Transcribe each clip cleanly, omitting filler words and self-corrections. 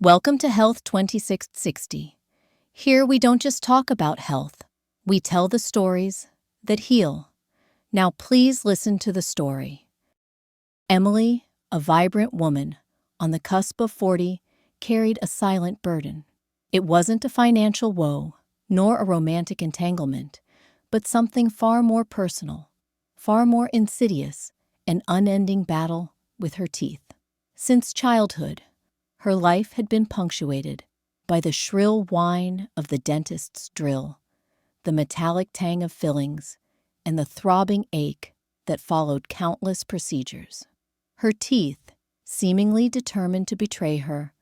Welcome to Health 2660. Here we don't just talk about health, we tell the stories that heal. Now please listen to the story. Emily, a vibrant woman on the cusp of 40, carried a silent burden. It wasn't a financial woe, nor a romantic entanglement, but something far more personal, far more insidious, an unending battle with her teeth. Since childhood, her life had been punctuated by the shrill whine of the dentist's drill, the metallic tang of fillings, and the throbbing ache that followed countless procedures. Her teeth, seemingly determined to betray her,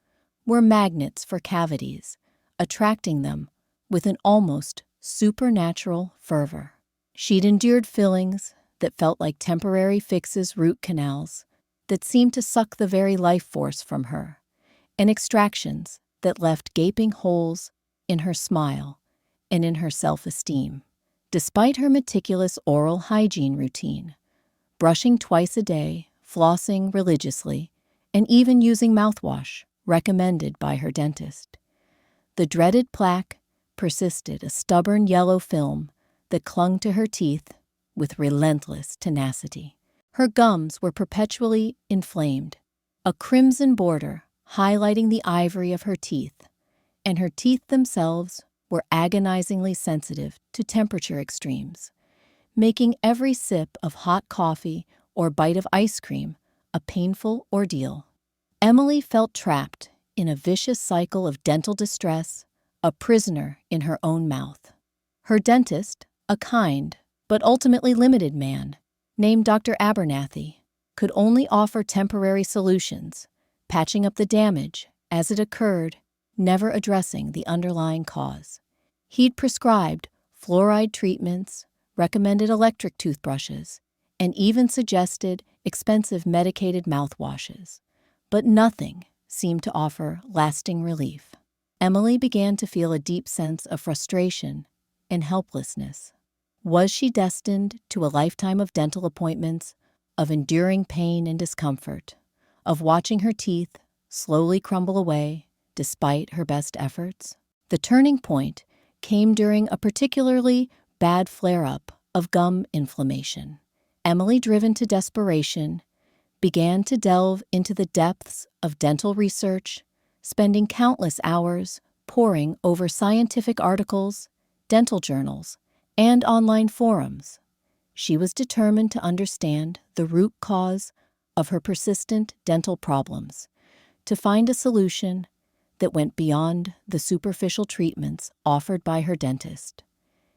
were magnets for cavities, attracting them with an almost supernatural fervor. She'd endured fillings that felt like temporary fixes, root canals that seemed to suck the very life force from her, and extractions that left gaping holes in her smile and in her self-esteem. Despite her meticulous oral hygiene routine, brushing twice a day, flossing religiously, and even using mouthwash recommended by her dentist, the dreaded plaque persisted, a stubborn yellow film that clung to her teeth with relentless tenacity. Her gums were perpetually inflamed, a crimson border highlighting the ivory of her teeth, and her teeth themselves were agonizingly sensitive to temperature extremes, making every sip of hot coffee or bite of ice cream a painful ordeal. Emily felt trapped in a vicious cycle of dental distress, a prisoner in her own mouth. Her dentist, a kind but ultimately limited man named Dr. Abernathy, could only offer temporary solutions, patching up the damage as it occurred, never addressing the underlying cause. He'd prescribed fluoride treatments, recommended electric toothbrushes, and even suggested expensive medicated mouthwashes, but nothing seemed to offer lasting relief. Emily began to feel a deep sense of frustration and helplessness. Was she destined to a lifetime of dental appointments, of enduring pain and discomfort, of watching her teeth slowly crumble away despite her best efforts? The turning point came during a particularly bad flare-up of gum inflammation. Emily, driven to desperation, began to delve into the depths of dental research, spending countless hours poring over scientific articles, dental journals, and online forums. She was determined to understand the root cause of her persistent dental problems, to find a solution that went beyond the superficial treatments offered by her dentist.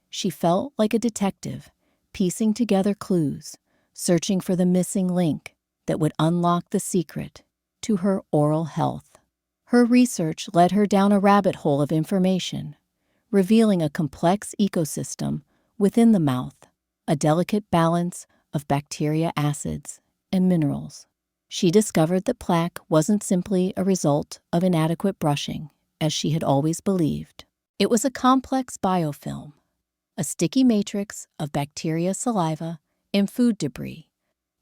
She felt like a detective, piecing together clues, searching for the missing link that would unlock the secret to her oral health. Her research led her down a rabbit hole of information, revealing a complex ecosystem within the mouth, a delicate balance of bacteria, acids, and minerals. She discovered that plaque wasn't simply a result of inadequate brushing, as she had always believed. It was a complex biofilm, a sticky matrix of bacteria, saliva, and food debris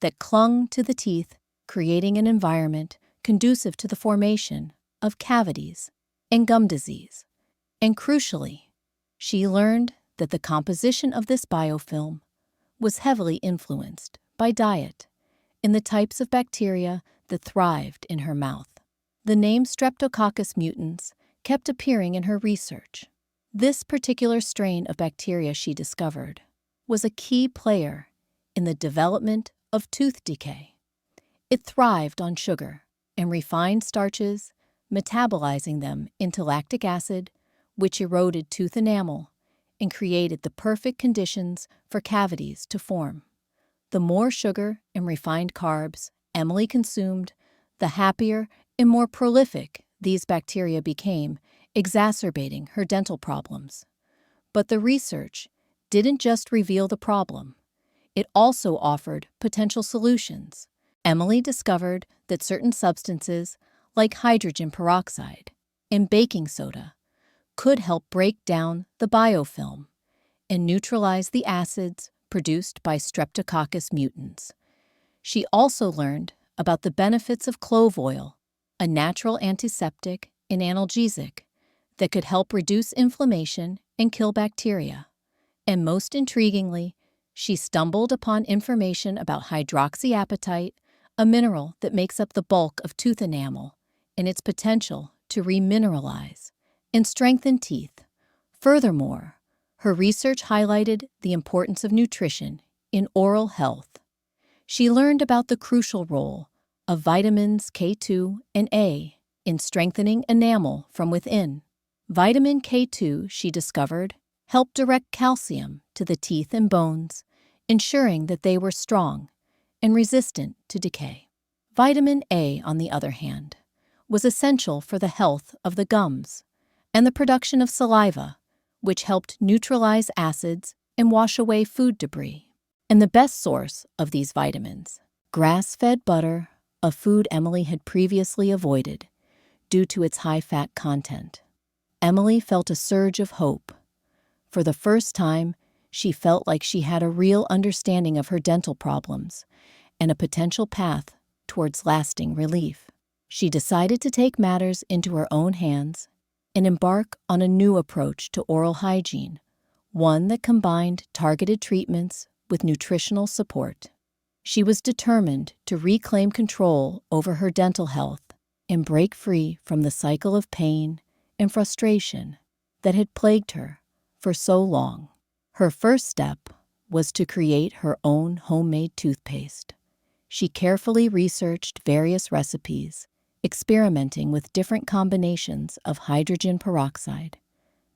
that clung to the teeth, creating an environment conducive to the formation of cavities and gum disease. And crucially, she learned that the composition of this biofilm was heavily influenced by diet and the types of bacteria that thrived in her mouth. The name Streptococcus mutans kept appearing in her research. This particular strain of bacteria, she discovered, was a key player in the development of tooth decay. It thrived on sugar and refined starches, metabolizing them into lactic acid, which eroded tooth enamel and created the perfect conditions for cavities to form. The more sugar and refined carbs Emily consumed, the happier and more prolific these bacteria became, exacerbating her dental problems. But the research didn't just reveal the problem. It also offered potential solutions. Emily discovered that certain substances, like hydrogen peroxide and baking soda, could help break down the biofilm and neutralize the acids produced by Streptococcus mutans. She also learned about the benefits of clove oil, a natural antiseptic an analgesic that could help reduce inflammation and kill bacteria. And most intriguingly, she stumbled upon information about hydroxyapatite, a mineral that makes up the bulk of tooth enamel, and its potential to remineralize and strengthen teeth. Furthermore, her research highlighted the importance of nutrition in oral health. She learned about the crucial role of vitamins K2 and A in strengthening enamel from within. Vitamin K2, she discovered, helped direct calcium to the teeth and bones, ensuring that they were strong and resistant to decay. Vitamin A, on the other hand, was essential for the health of the gums and the production of saliva, which helped neutralize acids and wash away food debris. And the best source of these vitamins, grass-fed butter, a food Emily had previously avoided due to its high-fat content. Emily felt a surge of hope. For the first time, she felt like she had a real understanding of her dental problems and a potential path towards lasting relief. She decided to take matters into her own hands and embark on a new approach to oral hygiene, one that combined targeted treatments with nutritional support. She was determined to reclaim control over her dental health and break free from the cycle of pain and frustration that had plagued her for so long. Her first step was to create her own homemade toothpaste. She carefully researched various recipes, experimenting with different combinations of hydrogen peroxide,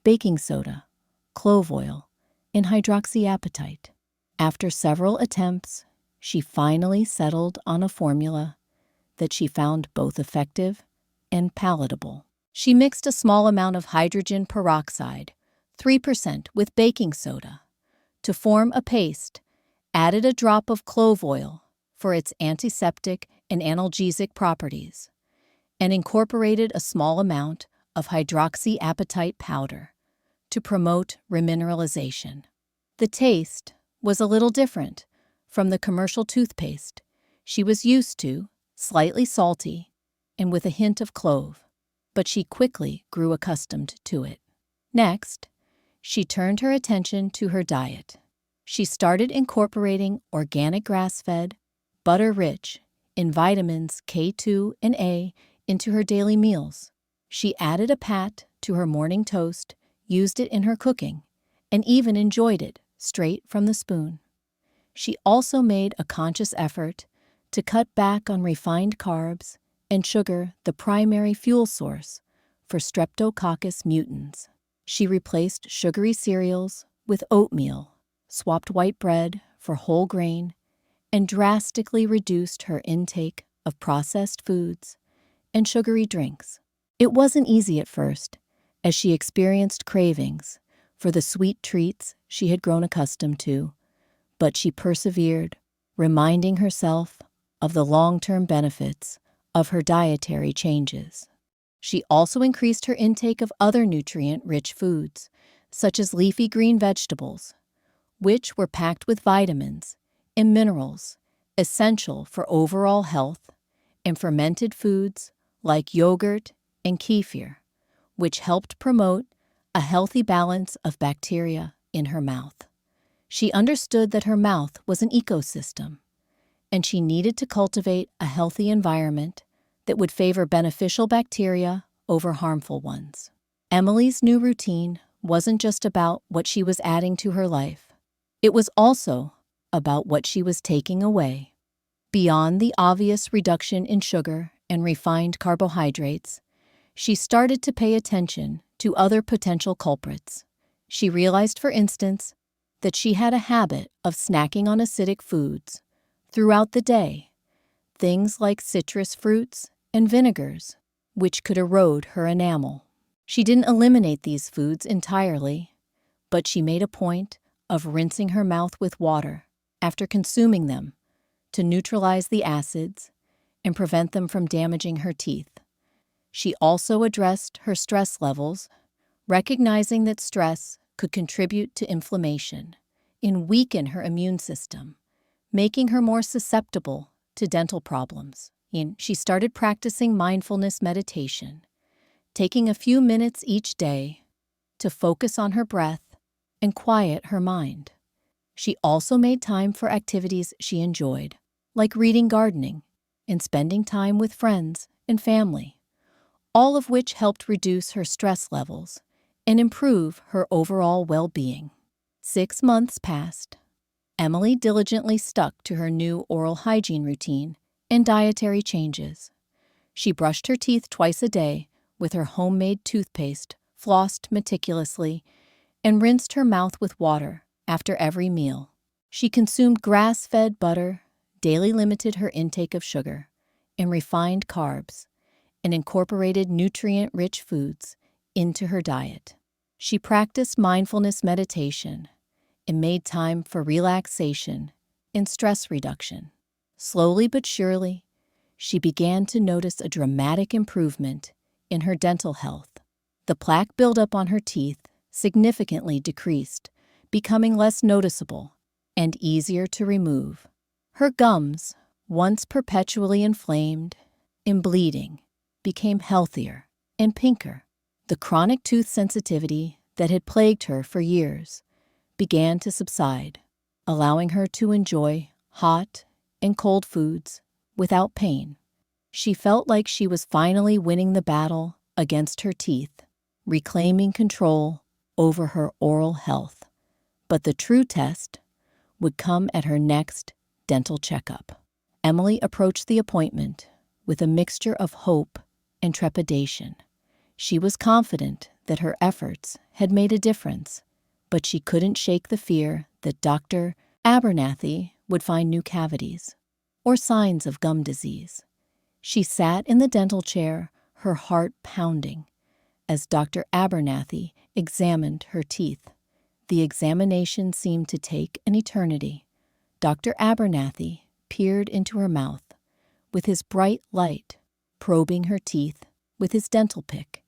baking soda, clove oil, and hydroxyapatite. After several attempts, she finally settled on a formula that she found both effective and palatable. She mixed a small amount of hydrogen peroxide, 3%, with baking soda to form a paste, added a drop of clove oil for its antiseptic and analgesic properties, and incorporated a small amount of hydroxyapatite powder to promote remineralization. The taste was a little different from the commercial toothpaste she was used to, slightly salty and with a hint of clove, but she quickly grew accustomed to it. Next, she turned her attention to her diet. She started incorporating organic grass-fed, butter-rich, in vitamins K2 and A into her daily meals. She added a pat to her morning toast, used it in her cooking, and even enjoyed it straight from the spoon. She also made a conscious effort to cut back on refined carbs and sugar, the primary fuel source for Streptococcus mutans. She replaced sugary cereals with oatmeal, swapped white bread for whole grain, and drastically reduced her intake of processed foods and sugary drinks. It wasn't easy at first, as she experienced cravings for the sweet treats she had grown accustomed to, but she persevered, reminding herself of the long-term benefits of her dietary changes. She also increased her intake of other nutrient-rich foods, such as leafy green vegetables, which were packed with vitamins and minerals essential for overall health, and fermented foods like yogurt and kefir, which helped promote a healthy balance of bacteria in her mouth. She understood that her mouth was an ecosystem, and she needed to cultivate a healthy environment that would favor beneficial bacteria over harmful ones. Emily's new routine wasn't just about what she was adding to her life. It was also about what she was taking away. Beyond the obvious reduction in sugar and refined carbohydrates, she started to pay attention to other potential culprits. She realized, for instance, that she had a habit of snacking on acidic foods throughout the day, things like citrus fruits and vinegars, which could erode her enamel. She didn't eliminate these foods entirely, but she made a point of rinsing her mouth with water after consuming them to neutralize the acids and prevent them from damaging her teeth. She also addressed her stress levels, recognizing that stress could contribute to inflammation and weaken her immune system, making her more susceptible to dental problems. She started practicing mindfulness meditation, taking a few minutes each day to focus on her breath and quiet her mind. She also made time for activities she enjoyed, like reading, gardening, and spending time with friends and family, all of which helped reduce her stress levels and improve her overall well-being. 6 months passed. Emily diligently stuck to her new oral hygiene routine and dietary changes. She brushed her teeth twice a day with her homemade toothpaste, flossed meticulously, and rinsed her mouth with water after every meal. She consumed grass-fed butter, daily limited her intake of sugar and refined carbs, and incorporated nutrient-rich foods into her diet. She practiced mindfulness meditation and made time for relaxation and stress reduction. Slowly but surely, she began to notice a dramatic improvement in her dental health. The plaque buildup on her teeth significantly decreased, becoming less noticeable and easier to remove. Her gums, once perpetually inflamed and bleeding, became healthier and pinker. The chronic tooth sensitivity that had plagued her for years began to subside, allowing her to enjoy hot and cold foods without pain. She felt like she was finally winning the battle against her teeth, reclaiming control over her oral health. But the true test would come at her next dental checkup. Emily approached the appointment with a mixture of hope and trepidation. She was confident that her efforts had made a difference, but she couldn't shake the fear that Dr. Abernathy would find new cavities or signs of gum disease. She sat in the dental chair, her heart pounding, as Dr. Abernathy examined her teeth. The examination seemed to take an eternity. Dr. Abernathy peered into her mouth with his bright light, probing her teeth with his dental pick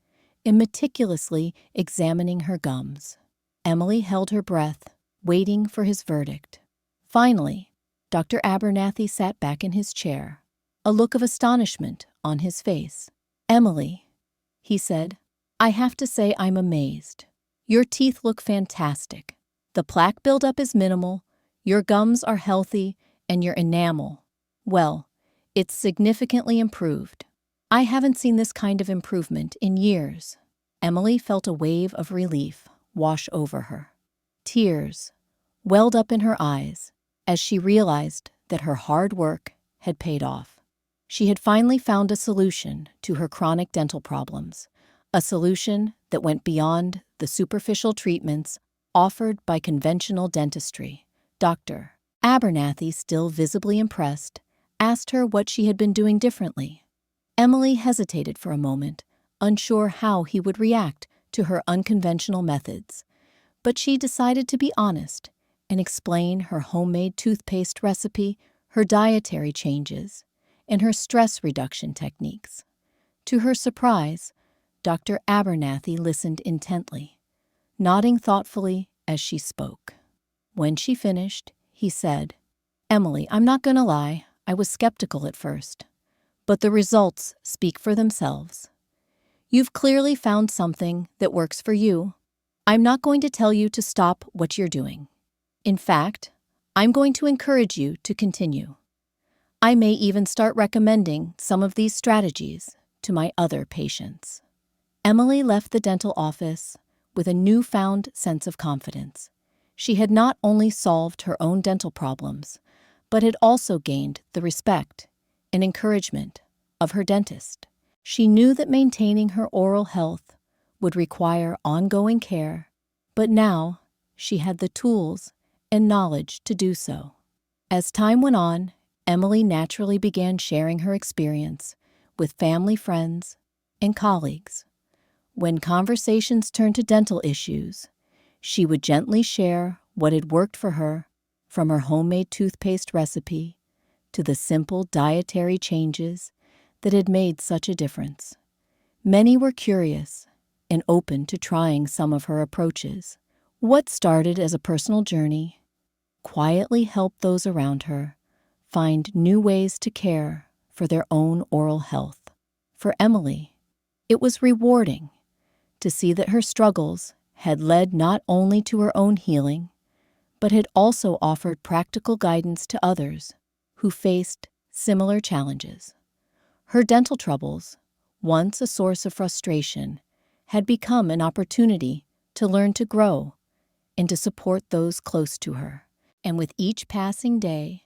and meticulously examining her gums. Emily held her breath, waiting for his verdict. Finally, Dr. Abernathy sat back in his chair, a look of astonishment on his face. "Emily," he said, "I have to say I'm amazed. Your teeth look fantastic. The plaque buildup is minimal, your gums are healthy, and your enamel, well, it's significantly improved. I haven't seen this kind of improvement in years." Emily felt a wave of relief wash over her. Tears welled up in her eyes as she realized that her hard work had paid off. She had finally found a solution to her chronic dental problems, a solution that went beyond the superficial treatments offered by conventional dentistry. Dr. Abernathy, still visibly impressed, asked her what she had been doing differently. Emily hesitated for a moment, unsure how he would react to her unconventional methods, but she decided to be honest and explain her homemade toothpaste recipe, her dietary changes, and her stress reduction techniques. To her surprise, Dr. Abernathy listened intently, nodding thoughtfully as she spoke. When she finished, he said, "Emily, I'm not going to lie, I was skeptical at first, but the results speak for themselves. You've clearly found something that works for you. I'm not going to tell you to stop what you're doing. In fact, I'm going to encourage you to continue. I may even start recommending some of these strategies to my other patients." Emily left the dental office with a newfound sense of confidence. She had not only solved her own dental problems, but had also gained the respect and encouragement of her dentist. She knew that maintaining her oral health would require ongoing care, but now she had the tools and knowledge to do so. As time went on, Emily naturally began sharing her experience with family, friends, and colleagues. When conversations turned to dental issues, she would gently share what had worked for her, from her homemade toothpaste recipe to the simple dietary changes that had made such a difference. Many were curious and open to trying some of her approaches. What started as a personal journey quietly helped those around her find new ways to care for their own oral health. For Emily, It was rewarding to see that her struggles had led not only to her own healing, but had also offered practical guidance to others who faced similar challenges. Her dental troubles, once a source of frustration, had become an opportunity to learn to grow and to support those close to her. And with each passing day,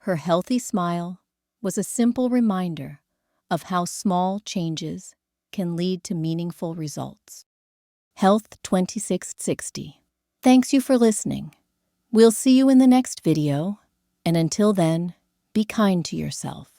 her healthy smile was a simple reminder of how small changes can lead to meaningful results. Health 2660. Thanks you for listening. We'll see you in the next video, and until then, be kind to yourself.